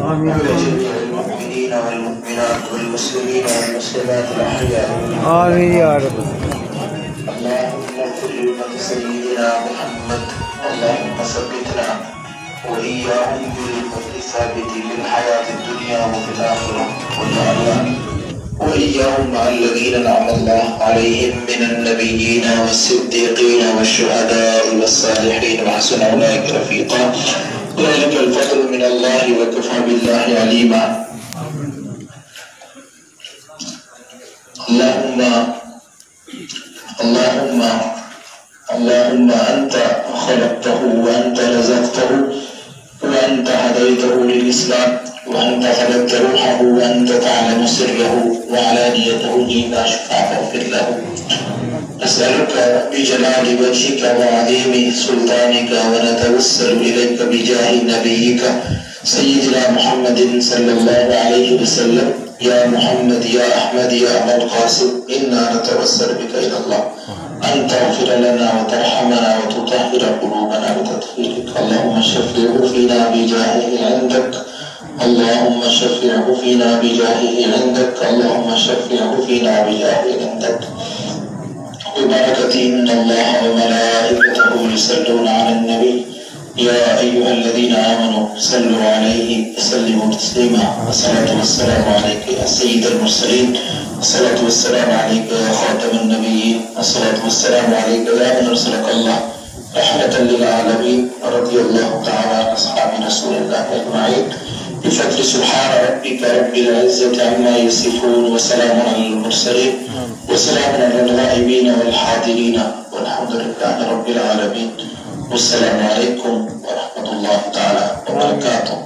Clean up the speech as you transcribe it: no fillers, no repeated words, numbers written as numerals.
وجميع المؤمنين والمؤمنات والمسلمين والمسلمات الأحياء. آمين يا رب. اللهم اغفر لأمة سيدنا محمد. اللهم ثبتنا وإياهم بالحق الثابت في الحياة الدنيا وفي الآخرة، واجعلنا وإياهم مع الذين أنعم الله عليهم من النبيين والصديقين والشهداء والصالحين وحسن أولئك رفيقا. ذلك الفضل من الله وكفى بالله عليما. اللهم أنت خلقته وأنت رزقته وأنت هديته للإسلام وأنت خلقت روحه وأنت تعلم سره وعلانيته جئنا شفاعة فاغفر له. نسألك بجلال وجهك وعظيم سلطانك ونتوسل إليك بجاه نبيك سيدنا محمد صلى الله عليه وسلم. يا محمد يا أحمد يا أبا القاسم إنا نتوسل بك إلى الله أن تغفر لنا وترحمنا وتطهر قلوبنا بتطهيرك. اللهم شفعه فينا بجاهه عندك. اللهم شفعه فينا بجاهه عندك. اللهم شفعه فينا بجاهه عندك. ببركة إن الله وملائكته يصلون على النبي يا أيها الذين آمنوا صلوا عليه وسلموا تسليما. والصلاة والسلام عليك يا سيد المرسلين. الصلاة والسلام عليك يا خاتم النبيين. الصلاة والسلام عليك يا من أرسلك الله رحمة للعالمين. رضي الله تعالى عن أصحاب رسول الله أجمعين. بفضل سبحان ربك رب العزة عما يصفون وسلام على المرسلين وسلام على الغائبين والحاضرين والحمد لله رب العالمين. والسلام عليكم ورحمة الله تعالى وبركاته.